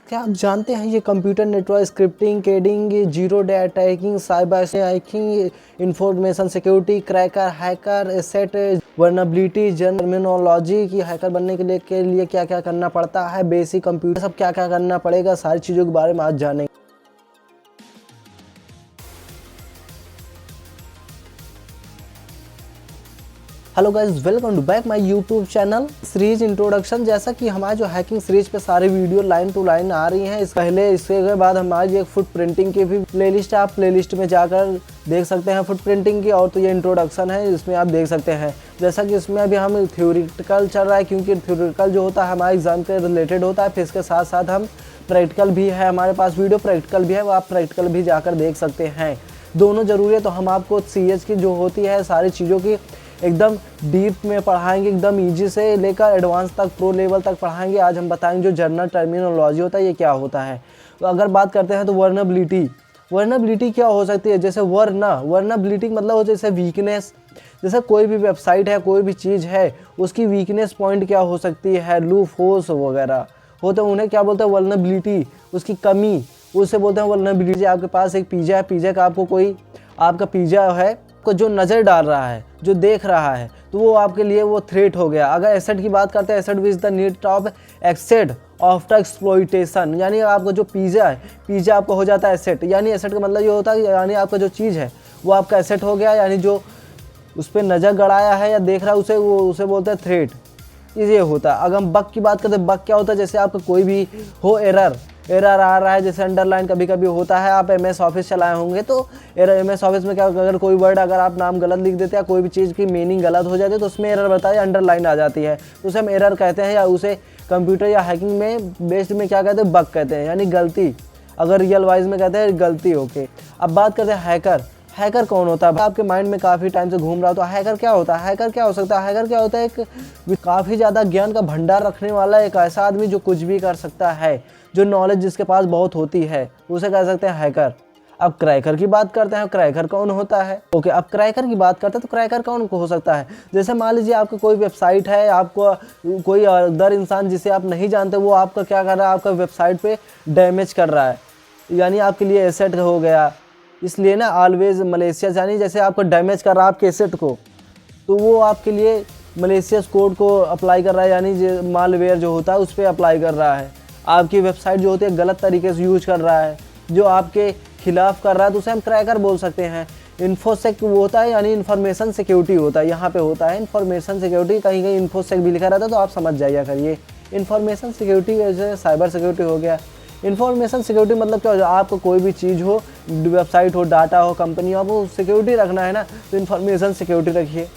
क्या आप जानते हैं ये computer network scripting, coding, zero day attacking, cyber hacking, information security, cracker, hacker, asset vulnerability, terminology की हैकर बनने के लिए क्या क्या करना पड़ता है, बेसिक कंप्यूटर सब क्या क्या करना पड़ेगा, सारी चीज़ों के बारे में आज जानेंगे। Hello guys, welcome to back my YouTube channel series introduction. जैसा कि हमारे जो हैकिंग सीरीज पे सारे वीडियो लाइन टू लाइन आ रही हैं, इसके बाद हमारी एक फुट प्रिंटिंग की भी प्लेलिस्ट है, आप प्लेलिस्ट में जाकर देख सकते हैं फुट प्रिंटिंग की। और तो ये इंट्रोडक्शन है, इसमें आप देख सकते हैं जैसा कि इसमें अभी हम थ्योरेटिकल चल रहा है, क्योंकि थ्योरेटिकल जो होता है हमारे एग्जाम के रिलेटेड होता है। फिर इसके साथ साथ हम प्रैक्टिकल भी है, हमारे पास वीडियो प्रैक्टिकल भी है, वो आप प्रैक्टिकल भी जाकर देख सकते हैं। दोनों ज़रूरी है। तो हम आपको सीएच की जो होती है सारी चीज़ों की एकदम डीप में पढ़ाएंगे, एकदम इजी से लेकर एडवांस तक, प्रो लेवल तक पढ़ाएंगे। आज हम बताएंगे जो जनरल टर्मिनोलॉजी होता है ये क्या होता है। तो अगर बात करते हैं तो वर्नेबिलिटी क्या हो सकती है। जैसे वर्नेबिलिटी मतलब हो जैसे वीकनेस, जैसे कोई भी वेबसाइट है, कोई भी चीज़ है, उसकी वीकनेस पॉइंट क्या हो सकती है, लूप होल्स वगैरह होते हैं, उन्हें क्या बोलते हैं वर्नेबिलिटी, उसकी कमी, उसे बोलते हैं वर्नेबिलिटी। आपके पास एक पिज़्ज़ा है, पिज़्ज़ा का आपको कोई आपका पिज़्ज़ा है को जो नज़र डाल रहा है, जो देख रहा है, तो वो आपके लिए वो थ्रेट हो गया। अगर एसेट की बात करते हैं, asset with the need of access after exploitation, यानी आपका जो पिज़्ज़ा है, पिज़्ज़ा आपको हो जाता है एसेट। यानी एसेट का मतलब ये होता है यानी आपका जो चीज़ है वो आपका एसेट हो गया, यानी जो उस पर नज़र गड़ाया है या देख रहा है उसे बोलते हैं थ्रेट। ये होता है। अगर हम बग की बात करते हैं, बग क्या होता है, जैसे आपका कोई भी हो एरर आ रहा है, जैसे अंडरलाइन कभी कभी होता है। आप MS ऑफिस चलाए होंगे तो MS ऑफिस में क्या, अगर कोई वर्ड अगर आप नाम गलत लिख देते हैं, कोई भी चीज़ की मीनिंग गलत हो जाती है तो उसमें एरर बताए, अंडरलाइन आ जाती है, तो उसे हम एरर कहते हैं, या उसे कंप्यूटर या हैकिंग में बेस्ड में क्या कहते हैं, बग कहते हैं, यानी गलती। अगर रियल वाइज में कहते हैं गलती। ओके, अब बात करते हैं हैकर कौन होता है। आपके माइंड में काफ़ी टाइम से घूम रहा हो तो हैकर क्या होता है, हैकर क्या हो सकता है। हैकर क्या होता है, एक काफ़ी ज़्यादा ज्ञान का भंडार रखने वाला एक ऐसा आदमी जो कुछ भी कर सकता है, जो नॉलेज जिसके पास बहुत होती है, उसे कह सकते हैं हैकर। अब क्रैकर की बात करते हैं, क्रैकर कौन होता है। ओके, अब क्रैकर की बात करते हैं तो क्रैकर कौन हो सकता है। जैसे मान लीजिए आपकी कोई वेबसाइट है, आपको कोई अदर इंसान जिसे आप नहीं जानते वो आपका क्या कर रहा है, आपका वेबसाइट पे डैमेज कर रहा है, यानी आपके लिए एसेट हो गया। इसलिए ना ऑलवेज मलेशियस, यानी जैसे आपको डैमेज कर रहा है आपके एसेट को, तो वो आपके लिए मलेशियस कोड को अप्लाई कर रहा है, यानी मालवेयर जो होता है उस पर अप्लाई कर रहा है। आपकी वेबसाइट जो होती है गलत तरीके से यूज कर रहा है, जो आपके खिलाफ कर रहा है, तो उसे हम क्रैकर बोल सकते हैं। इन्फोसेक वो होता है, यानी इन्फॉर्मेशन सिक्योरिटी होता है, यहाँ पे होता है इन्फॉर्मेशन सिक्योरिटी, कहीं कहीं इन्फोसेक भी लिखा रहता है तो आप समझ जाइए करिए। इन्फॉर्मेशन सिक्योरिटी जैसे साइबर सिक्योरिटी हो गया। इन्फॉर्मेशन सिक्योरिटी मतलब क्या हो, आपको कोई भी चीज़ हो, वेबसाइट हो, डाटा हो, कंपनी हो, आपको सिक्योरिटी रखना है ना, तो इन्फॉर्मेशन सिक्योरिटी रखिए।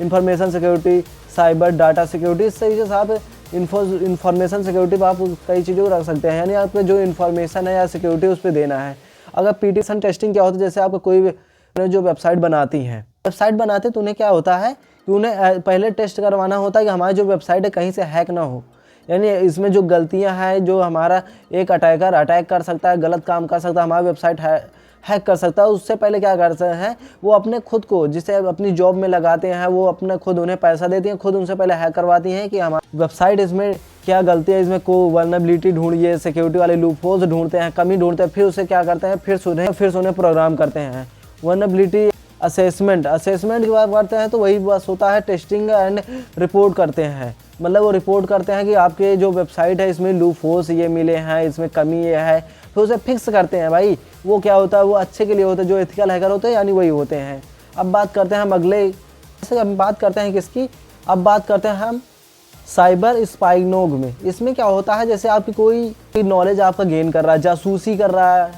Information security, cyber data security, इस तरीके से आप इन्फॉर्मेशन सिक्योरिटी पर आप कई चीज़ों को रख सकते हैं, यानी आपको जो इन्फॉर्मेशन है या सिक्योरिटी उस पर देना है। अगर पीटीशन टेस्टिंग क्या होता है, जैसे आपको कोई जो वेबसाइट बनाती हैं, वेबसाइट बनाते तो उन्हें क्या होता है कि उन्हें पहले टेस्ट करवाना होता है कि हमारी जो वेबसाइट है कहीं से हैक ना हो, यानी इसमें जो गलतियां हैं, जो हमारा एक अटैकर अटैक कर सकता है, गलत काम कर सकता है, हमारी वेबसाइट हैक कर सकता है, उससे पहले क्या करते हैं वो अपने खुद को, जिसे अपनी जॉब में लगाते हैं, वो अपने खुद उन्हें पैसा देती हैं, खुद उनसे पहले हैक करवाती हैं कि हमारी वेबसाइट इसमें क्या गलती है, इसमें को वर्नेबिलिटी ढूंढिए, सिक्योरिटी वाले लूप होल्स ढूंढते हैं, कमी ढूंढते हैं, फिर उसे क्या करते हैं, फिर उन्हें प्रोग्राम करते हैं। वर्नेबिलिटी असेसमेंट की बात करते हैं तो वही बस होता है टेस्टिंग एंड रिपोर्ट करते हैं, मतलब वो रिपोर्ट करते हैं कि आपके जो वेबसाइट है इसमें लूप होल्स ये मिले हैं, इसमें कमी ये है, फिर उसे फिक्स करते हैं। भाई वो क्या होता है, वो अच्छे के लिए होता है, जो एथिकल हैकर होते हैं यानी वही होते हैं। अब बात करते हैं हम अगले, जैसे हम बात करते हैं किसकी, अब बात करते हैं हम साइबर स्पाइनोग में। इसमें क्या होता है, जैसे आपकी कोई नॉलेज आपका गेन कर रहा है, जासूसी कर रहा है,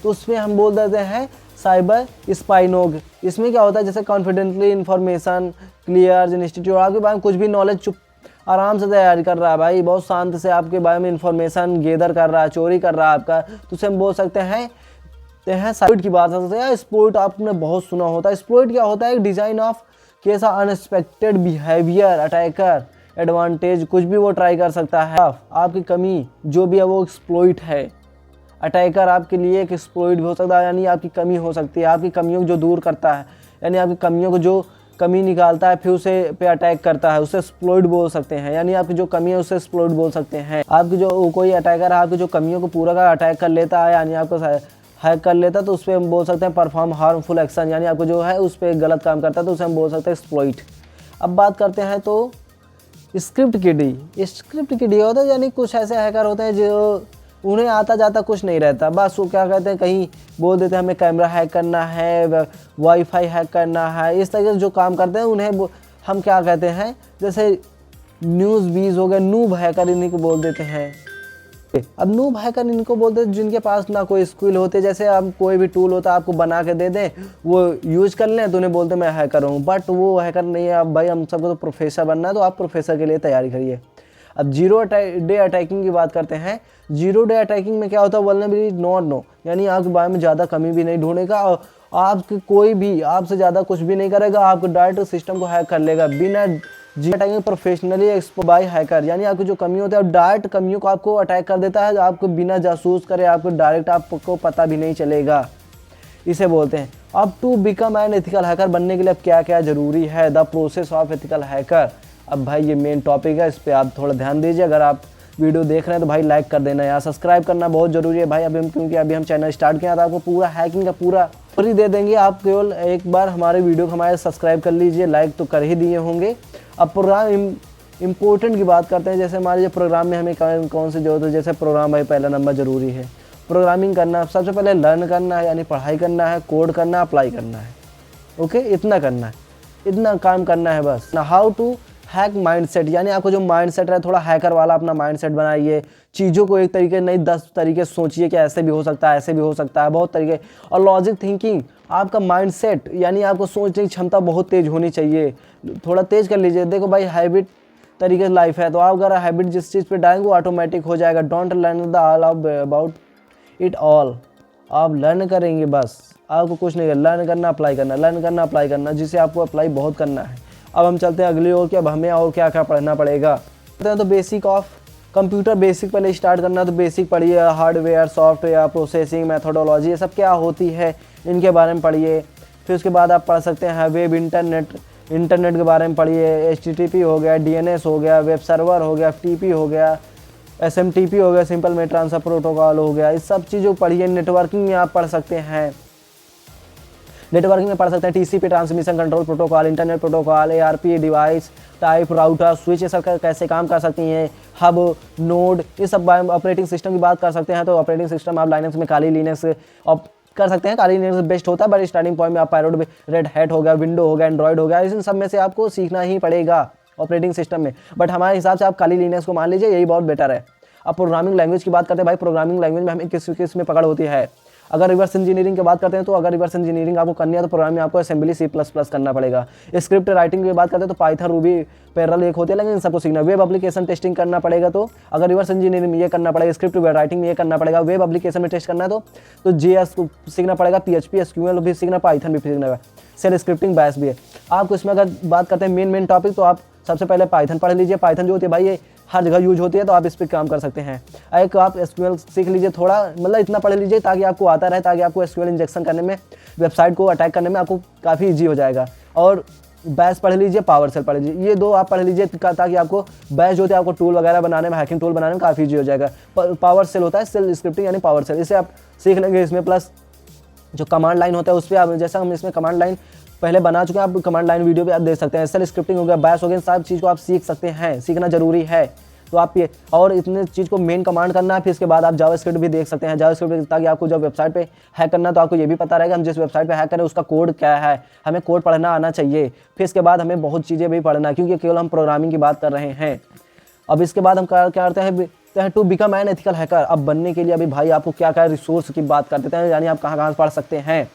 तो उसमें हम बोल देते हैं साइबर स्पाइनोग। इसमें क्या होता है, जैसे कॉन्फिडेंटली इंफॉर्मेशन क्लियर इंस्टीट्यूट आपके बारे में कुछ भी नॉलेज चुप आराम से तैयारी कर रहा है, भाई बहुत शांत से आपके बारे में इंफॉर्मेशन गेदर कर रहा है, चोरी कर रहा है आपका, तो उसे हम बोल सकते हैं एक्सप्लॉइट की बात करते हैं। एक्सप्लॉइट आपने बहुत सुना होता है। एक्सप्लॉइट क्या होता है, एक डिजाइन ऑफ कैसा अनएक्सपेक्टेड बिहेवियर अटैकर एडवांटेज, कुछ भी वो ट्राई कर सकता है, आपकी कमी जो भी है वो एक्सप्लॉइट है। अटैकर आपके लिए एक एक्सप्लॉइट भी हो सकता है, यानी आपकी कमी हो सकती है, आपकी कमियों को जो दूर करता है, यानी आपकी कमियों को जो कमी निकालता है, फिर उसे पे अटैक करता है, उसे एक्सप्लॉइट बोल सकते हैं। यानी आपकी जो कमी है उसे एक्सप्लॉइट बोल सकते हैं। आपकी जो कोई अटैकर है आपकी जो कमियों को पूरा का अटैक कर लेता है, यानी आपको हैक कर लेता है, तो उस पर हम बोल सकते हैं परफॉर्म हार्मफुल एक्शन, यानी आपको जो है उस पर गलत काम करता है तो उसे हम बोल सकते हैं एक्सप्लॉइट। अब बात करते हैं तो स्क्रिप्ट किडी। स्क्रिप्ट किडी होता है, यानी कुछ ऐसे हैकर होते हैं जो उन्हें आता जाता कुछ नहीं रहता, बस वो क्या कहते हैं कहीं बोल देते हैं हमें कैमरा हैक करना है, वाईफाई हैक करना है, इस तरह से जो काम करते हैं उन्हें हम क्या कहते हैं, जैसे न्यूज़ बीज हो गए, नूब हैकर इन्हीं को बोल देते हैं। अब नूब हैकर इनको बोलते हैं जिनके पास ना कोई स्किल होते, जैसे अब कोई भी टूल होता है आपको बना के दे दें, वो यूज कर लें तो उन्हें बोलते हैं मैं हैकर हूँ, बट वो हैकर नहीं है। अब भाई हम सबको तो प्रोफेसर बनना है, तो आप प्रोफेसर के लिए तैयारी करिए। अब जीरो डे अटैकिंग की बात करते हैं। जीरो डे अटैकिंग में क्या होता है, वल्नरेबिलिटी नॉट नो, यानी आपके बारे में ज़्यादा कमी भी नहीं ढूंढेगा और आपके कोई भी आपसे ज़्यादा कुछ भी नहीं करेगा, आपको डायरेक्ट सिस्टम को हैक कर लेगा बिना जी attacking professionally expose by hacker, यानी आपकी जो कमी होती है डायरेक्ट कमियों को आपको अटैक कर देता है, आपको बिना जासूस करे आपको डायरेक्ट आपको पता भी नहीं चलेगा, इसे बोलते हैं। अब to become an ethical hacker बनने के लिए अब क्या क्या जरूरी है, the process of ethical hacker. अब भाई ये मेन टॉपिक है, इस पर आप थोड़ा ध्यान दीजिए। अगर आप वीडियो देख रहे हैं तो भाई लाइक कर देना यार, सब्सक्राइब करना बहुत ज़रूरी है भाई। क्योंकि अभी हम चैनल स्टार्ट किया था, आपको पूरा हैकिंग का पूरा फ्री दे देंगे। आप केवल एक बार हमारे वीडियो को हमारे सब्सक्राइब कर लीजिए, लाइक तो कर ही दिए होंगे। अब प्रोग्राम इम्पोर्टेंट की बात करते हैं, जैसे हमारे जो प्रोग्राम में हमें कौन से जो होते हैं, जैसे प्रोग्राम भाई पहला नंबर ज़रूरी है। प्रोग्रामिंग करना सबसे पहले लर्न करना है, यानी पढ़ाई करना है, कोड करना, अप्लाई करना है, ओके, इतना करना है, इतना काम करना है बस। ना हाउ टू हैक माइंडसेट, यानी आपको जो माइंडसेट है थोड़ा हैकर वाला अपना माइंडसेट बनाइए, चीज़ों को एक तरीके नहीं 10 तरीके सोचिए कि ऐसे भी हो सकता है, ऐसे भी हो सकता है, बहुत तरीके। और लॉजिक थिंकिंग, आपका माइंडसेट यानी आपको सोचने की क्षमता बहुत तेज़ होनी चाहिए, थोड़ा तेज़ कर लीजिए। देखो भाई हैबिट तरीके से लाइफ है, तो आप अगर हैबिट जिस चीज़ पे डालेंगे वो ऑटोमेटिक हो जाएगा। Don't learn the all about it all, आप लर्न करेंगे बस, आपको कुछ नहीं करना, लर्न करना अप्लाई करना, लर्न करना अप्लाई करना, जिसे आपको अप्लाई बहुत करना है। अब हम चलते हैं अगली ओर कि अब हमें और क्या क्या पढ़ना पड़ेगा। तो बेसिक ऑफ कंप्यूटर, बेसिक पहले स्टार्ट करना, तो बेसिक पढ़िए, हार्डवेयर, सॉफ्टवेयर, प्रोसेसिंग, मेथोडोलॉजी, ये सब क्या होती है इनके बारे में पढ़िए। फिर उसके बाद आप पढ़ सकते हैं वेब इंटरनेट के बारे में पढ़िए, HTTP हो गया, DNS हो गया, वेब सर्वर हो गया, FTP हो गया, SMTP हो गया, सिंपल मेल ट्रांसफर प्रोटोकॉल हो गया, इस सब चीज़ों को पढ़िए। नेटवर्किंग में आप पढ़ सकते हैं, नेटवर्किंग में पढ़ सकते हैं TCP transmission control protocol, internet protocol, ARP, device type, router, switch, ये सब कैसे काम कर सकती हैं, हब, नोड, ये सब। ऑपरेटिंग सिस्टम की बात कर सकते हैं, तो ऑपरेटिंग सिस्टम आप लाइनक्स में काली लिनक्स कर सकते हैं, काली लिनक्स बेस्ट होता है, बट स्टार्टिंग पॉइंट में आप पायरोट, रेड हैट हो गया, विंडो हो गया, एंड्रॉइड हो गया, इन सब में से आपको सीखना ही पड़ेगा ऑपरेटिंग सिस्टम में। बट हमारे हिसाब से आप काली लिनक्स को मान लीजिए, यही बहुत बेटर है। अब प्रोग्रामिंग लैंग्वेज की बात करते हैं, भाई प्रोग्रामिंग लैंग्वेज में हमें किस में पकड़ होती है। अगर रिवर्स इंजीनियरिंग की बात करते हैं, तो अगर रिवर्स इंजीनियरिंग आपको करनी है तो प्रोग्रामिंग आपको असेंबली C++ करना पड़ेगा। स्क्रिप्ट राइटिंग की बात करते हैं तो पाइथन, रूबी, पैरेलल एक होती है, लेकिन इन सबको सीखना। वेब एप्लीकेशन टेस्टिंग करना पड़ेगा, तो अगर रिवर्स इंजीनियरिंग में ये करना पड़ेगा, स्क्रिप्ट राइटिंग में ये करना पड़ेगा, वेब एप्लीकेशन में टेस्ट करना है तो JS को सीखना पड़ेगा, PHP, SQL भी सीखना, पाइथन भी सीखना है, सेल स्क्रिप्टिंग बैश भी है। आपको इसमें अगर बात करते हैं मेन टॉपिक, तो आप सबसे पहले पाइथन पढ़ लीजिए। पाइथन जो होती है भाई ये हर जगह यूज होती है, तो आप इस पर काम कर सकते हैं। एक आप SQL सीख लीजिए थोड़ा, मतलब इतना पढ़ लीजिए ताकि आपको आता रहे, ताकि आपको SQL इंजेक्शन करने में, वेबसाइट को अटैक करने में आपको काफ़ी ईजी हो जाएगा। और बैश पढ़ लीजिए, पावर सेल पढ़ लीजिए, ये दो आप पढ़ लीजिए ताकि आपको बैश जो होते हैं आपको टूल वगैरह बनाने में, हैकिंग टूल बनाने में काफ़ी ईजी हो जाएगा। पावर सेल होता है, सेल स्क्रिप्टिंग यानी पावर सेल, इसे आप सीख लेंगे। इसमें प्लस जो कमांड लाइन होता है उस पर आप, जैसा हम इसमें कमांड लाइन पहले बना चुके हैं, आप कमांड लाइन वीडियो भी आप देख सकते हैं। सेल स्क्रिप्टिंग हो गया, बैश हो गया, सब चीज़ को आप सीख सकते हैं, सीखना जरूरी है। तो आप ये और इतने चीज़ को मेन कमांड करना है। फिर इसके बाद आप जावास्क्रिप्ट भी देख सकते हैं, जावास्क्रिप्ट, ताकि आपको जब वेबसाइट पे हैक करना है तो आपको ये भी पता रहेगा हम जिस वेबसाइट पे हैक करें उसका कोड क्या है, हमें कोड पढ़ना आना चाहिए। फिर इसके बाद हमें बहुत चीज़ें भी पढ़ना है, क्योंकि केवल हम प्रोग्रामिंग की बात कर रहे हैं। अब इसके बाद हम क्या करते हैं, to become an ethical hacker. अब बनने के लिए अभी भाई आपको क्या क्या रिसोर्स की बात कर देते हैं, यानी आप कहाँ से पढ़ सकते हैं,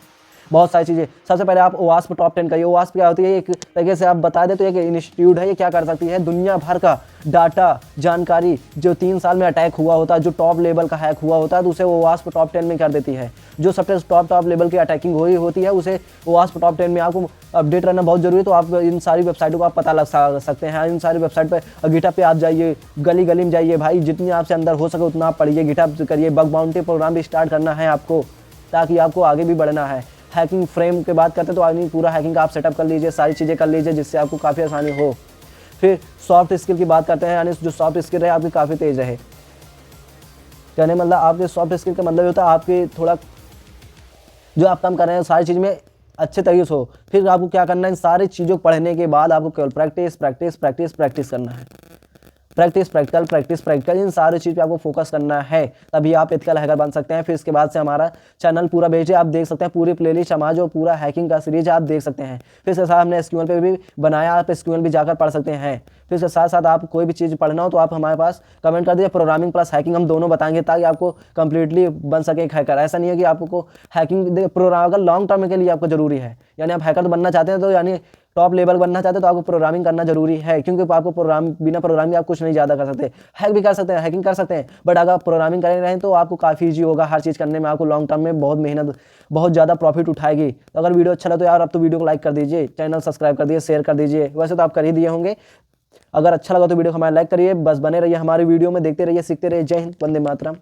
बहुत सारी चीज़ें। सबसे पहले आप OWASP टॉप 10 करिए। OWASP क्या होती है, एक तरीके से आप बता दें तो एक इंस्टीट्यूट है, ये क्या कर सकती है, दुनिया भर का डाटा जानकारी जो 3 साल में अटैक हुआ होता है, जो टॉप लेवल का हैक हुआ होता है, तो उसे OWASP टॉप 10 में कर देती है। जो सबसे टॉप लेवल की अटैकिंग हुई होती है उसे OWASP टॉप 10 में आपको अपडेट रहना बहुत जरूरी है। तो आप इन सारी वेबसाइटों को आप पता लगा सकते हैं। इन सारी वेबसाइट पर गिटहब पे आप जाइए, गली गली में जाइए भाई, जितनी आपसे अंदर हो सके उतना आप पढ़िए, गिटहब करिए, बग बाउंटी प्रोग्राम भी स्टार्ट करना है आपको, ताकि आपको आगे भी बढ़ना है। हैकिंग फ्रेम की बात करते हैं तो आदमी पूरा हैकिंग का आप सेटअप कर लीजिए, सारी चीज़ें कर लीजिए जिससे आपको काफ़ी आसानी हो। फिर सॉफ्ट स्किल की बात करते हैं, यानी जो सॉफ्ट स्किल है आपकी काफ़ी तेज़ रहे। यानी मतलब आपके सॉफ्ट स्किल का मतलब होता है आपके थोड़ा जो आप काम कर रहे हैं सारी चीज़ में अच्छे तरीके से हो। फिर आपको क्या करना है, इन सारी चीज़ों को पढ़ने के बाद आपको केवल प्रैक्टिस प्रैक्टिस प्रैक्टिस प्रैक्टिस करना है। प्रैक्टिस प्रैक्टिकल इन सारी चीज़ पे आपको फोकस करना है, तभी आप एथिकल हैकर बन सकते हैं। फिर इसके बाद से हमारा चैनल पूरा भेजिए, आप देख सकते हैं पूरी प्लेलिस्ट हमारा जो पूरा हैकिंग का सीरीज आप देख सकते हैं। फिर इसके साथ हमने एसक्यूएल पे भी बनाया, आप एसक्यूएल भी जाकर पढ़ सकते हैं। फिर इसके साथ साथ आप कोई भी चीज़ पढ़ना हो तो आप हमारे पास कमेंट कर दीजिए, प्रोग्रामिंग प्लस हैकिंग हम दोनों बताएंगे ताकि आपको कंप्लीटली बन सके एक हैकर। ऐसा नहीं है कि आपको हैकिंग प्रोग्राम अगर लॉन्ग टर्म के लिए आपको जरूरी है, यानी आप हैकर तो बनना चाहते हैं तो यानी टॉप लेवल बनना चाहते हैं तो आपको प्रोग्रामिंग करना जरूरी है, क्योंकि आपको बिना प्रोग्रामिंग आप कुछ नहीं ज़्यादा कर सकते। हैक भी कर सकते हैं, हैकिंग कर सकते हैं, बट अगर आप प्रोग्रामिंग कर रहे हैं तो आपको काफ़ी ईजी होगा हर चीज़ करने में, आपको लॉन्ग टर्म में बहुत मेहनत बहुत ज़्यादा प्रॉफिट उठाएगी। तो अगर वीडियो अच्छा लगे तो यार आप तो वीडियो को लाइक कर दीजिए, चैनल सब्सक्राइब कर दीजिए, शेयर कर दीजिए, वैसे तो आप कर ही दिए होंगे। अगर अच्छा लगा तो वीडियो को हमारा लाइक करिए, बस बने रहिए हमारी वीडियो में, देखते रहिए, सीखते रहिए। जय हिंद, वंदे मातरम।